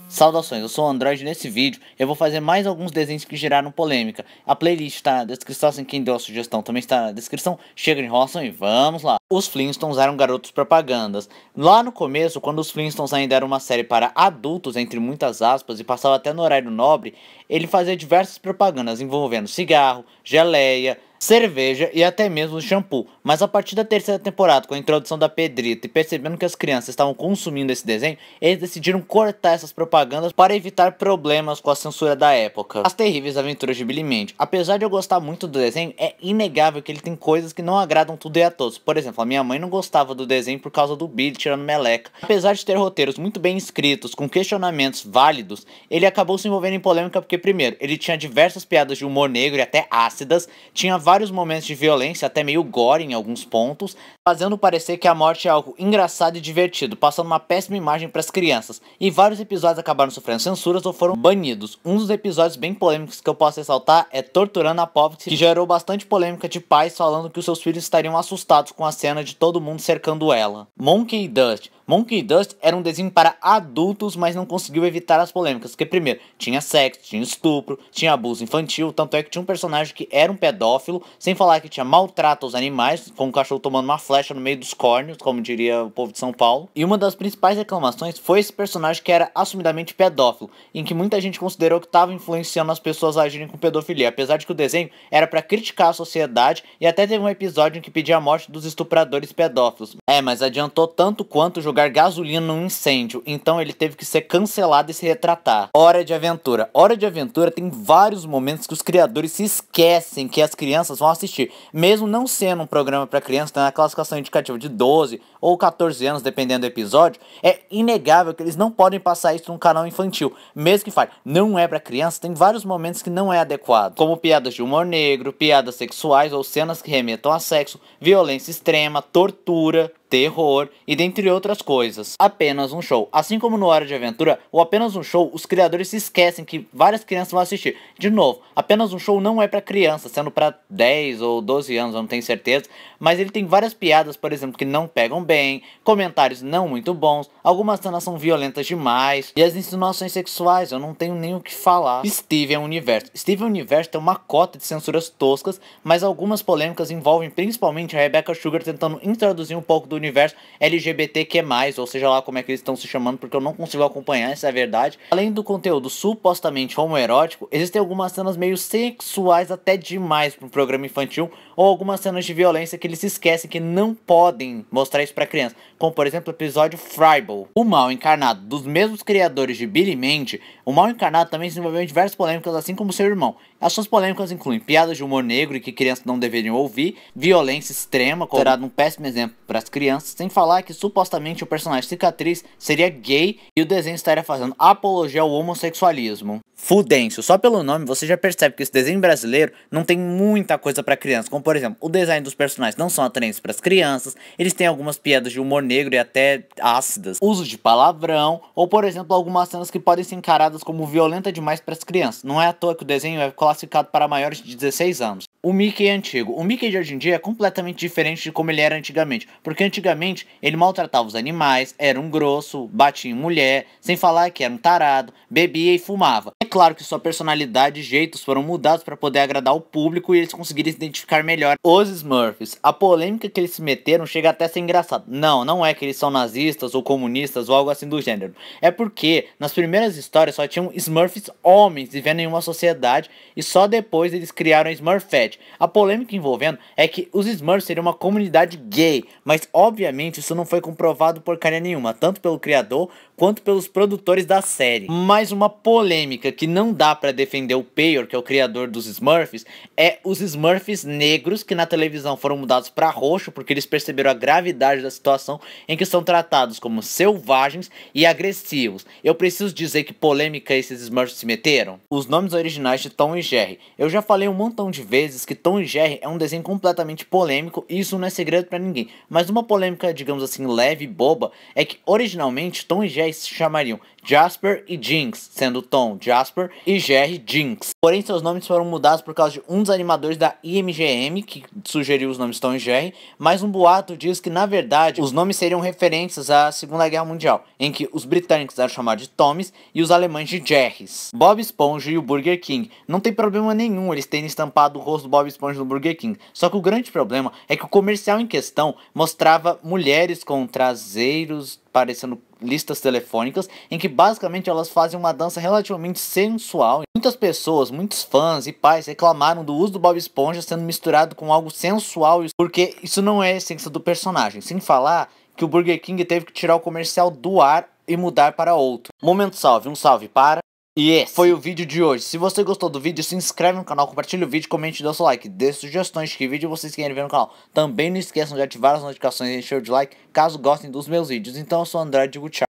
Saudações, eu sou o Android e nesse vídeo eu vou fazer mais alguns desenhos que geraram polêmica. A playlist está na descrição, assim quem deu a sugestão também está na descrição. Chega de enrolação e vamos lá. Os Flintstones eram garotos propagandas. Lá no começo, quando os Flintstones ainda eram uma série para adultos, entre muitas aspas, e passava até no horário nobre, ele fazia diversas propagandas envolvendo cigarro, geleia, cerveja e até mesmo shampoo. Mas a partir da terceira temporada, com a introdução da Pedrita e percebendo que as crianças estavam consumindo esse desenho, eles decidiram cortar essas propagandas para evitar problemas com a censura da época. As Terríveis Aventuras de Billy Mandy. Apesar de eu gostar muito do desenho, é inegável que ele tem coisas que não agradam tudo e a todos. Por exemplo, a minha mãe não gostava do desenho por causa do Billy tirando meleca. Apesar de ter roteiros muito bem escritos, com questionamentos válidos, ele acabou se envolvendo em polêmica porque, primeiro, ele tinha diversas piadas de humor negro e até ácidas, tinha vários momentos de violência, até meio gore em alguns pontos, fazendo parecer que a morte é algo engraçado e divertido, passando uma péssima imagem para as crianças. E vários episódios acabaram sofrendo censuras ou foram banidos. Um dos episódios bem polêmicos que eu posso ressaltar é Torturando a Poppy, que gerou bastante polêmica de pais falando que os seus filhos estariam assustados com a cena de todo mundo cercando ela. Monkey Dust. Monkey Dust era um desenho para adultos, mas não conseguiu evitar as polêmicas, porque primeiro, tinha sexo, tinha estupro, tinha abuso infantil, tanto é que tinha um personagem que era um pedófilo, sem falar que tinha maltrato aos animais, com um cachorro tomando uma flecha no meio dos córneos, como diria o povo de São Paulo. E uma das principais reclamações foi esse personagem que era assumidamente pedófilo, em que muita gente considerou que estava influenciando as pessoas a agirem com pedofilia, apesar de que o desenho era para criticar a sociedade e até teve um episódio em que pedia a morte dos estupradores pedófilos. Mas adiantou tanto quanto jogar gasolina num incêndio, então ele teve que ser cancelado e se retratar. Hora de Aventura. Hora de Aventura tem vários momentos que os criadores se esquecem que as crianças vão assistir, mesmo não sendo um programa para crianças, na classificação indicativa de 12 ou 14 anos, dependendo do episódio, é inegável que eles não podem passar isso num canal infantil, mesmo que fale, não é para criança, tem vários momentos que não é adequado, como piadas de humor negro, piadas sexuais ou cenas que remetam a sexo, violência extrema, tortura, terror e dentre outras coisas. Apenas um show. Assim como no Hora de Aventura, ou Apenas um Show, os criadores se esquecem que várias crianças vão assistir. De novo, Apenas um Show não é para criança, sendo para 10 ou 12 anos, eu não tenho certeza, mas ele tem várias piadas, por exemplo, que não pegam bem, comentários não muito bons, algumas cenas são violentas demais, e as insinuações sexuais, eu não tenho nem o que falar. Steven Universe. Steven Universe tem uma cota de censuras toscas, mas algumas polêmicas envolvem principalmente a Rebecca Sugar tentando introduzir um pouco do universo LGBTQ+, ou seja lá como é que eles estão se chamando, porque eu não consigo acompanhar, essa é a verdade. Além do conteúdo supostamente homoerótico, existem algumas cenas meio sexuais até demais para um programa infantil, ou algumas cenas de violência que eles se esquecem que não podem mostrar isso para criança, como por exemplo o episódio Fribble. O Mal Encarnado, dos mesmos criadores de Billy Mandy, o Mal Encarnado também se envolveu em diversas polêmicas, assim como seu irmão. As suas polêmicas incluem piadas de humor negro e que crianças não deveriam ouvir, violência extrema, considerado um péssimo exemplo para as crianças, sem falar que supostamente o personagem Cicatriz seria gay e o desenho estaria fazendo apologia ao homossexualismo. Fudêncio, só pelo nome você já percebe que esse desenho brasileiro não tem muita coisa para crianças, como por exemplo, o design dos personagens não são atraentes para as crianças, eles têm algumas piadas de humor negro e até ácidas, uso de palavrão, ou por exemplo, algumas cenas que podem ser encaradas como violenta demais para as crianças. Não é à toa que o desenho é classificado para maiores de 16 anos. O Mickey antigo. O Mickey de hoje em dia é completamente diferente de como ele era antigamente, porque antigamente ele maltratava os animais, era um grosso, batia em mulher, sem falar que era um tarado, bebia e fumava. É claro que sua personalidade e jeitos foram mudados para poder agradar o público e eles conseguirem se identificar melhor. Os Smurfs. A polêmica que eles se meteram chega até a ser engraçado. Não é que eles são nazistas ou comunistas ou algo assim do gênero. É porque nas primeiras histórias só tinham Smurfs homens vivendo em uma sociedade e só depois eles criaram a Smurfette. A polêmica envolvendo é que os Smurfs seriam uma comunidade gay, mas obviamente isso não foi comprovado porcaria nenhuma, tanto pelo criador quanto pelos produtores da série. Mais uma polêmica que não dá pra defender o Peyor, que é o criador dos Smurfs, é os Smurfs negros que na televisão foram mudados pra roxo porque eles perceberam a gravidade da situação em que são tratados como selvagens e agressivos. Eu preciso dizer que polêmica esses Smurfs se meteram? Os nomes originais de Tom e Jerry. Eu já falei um montão de vezes que Tom e Jerry é um desenho completamente polêmico e isso não é segredo pra ninguém. Mas uma polêmica, digamos assim, leve e boba, é que originalmente Tom e Jerry se chamariam Jasper e Jinx, sendo Tom Jasper e Jerry Jinx. Porém, seus nomes foram mudados por causa de um dos animadores da IMGM, que sugeriu os nomes Tom e Jerry, mas um boato diz que, na verdade, os nomes seriam referências à Segunda Guerra Mundial, em que os britânicos eram chamados de Tommys e os alemães de Jerrys. Bob Esponja e o Burger King. Não tem problema nenhum eles terem estampado o rosto do Bob Esponja no Burger King, só que o grande problema é que o comercial em questão mostrava mulheres com traseiros parecendo listas telefônicas, em que basicamente elas fazem uma dança relativamente sensual. Muitas pessoas, muitos fãs e pais reclamaram do uso do Bob Esponja sendo misturado com algo sensual, porque isso não é a essência do personagem. Sem falar que o Burger King teve que tirar o comercial do ar e mudar para outro. Momento salve, um salve para... E esse foi o vídeo de hoje. Se você gostou do vídeo, se inscreve no canal, compartilha o vídeo, comente e dê o seu like. Dê sugestões de que vídeo vocês querem ver no canal. Também não esqueçam de ativar as notificações e encher o de like caso gostem dos meus vídeos. Então eu sou o André, digo tchau.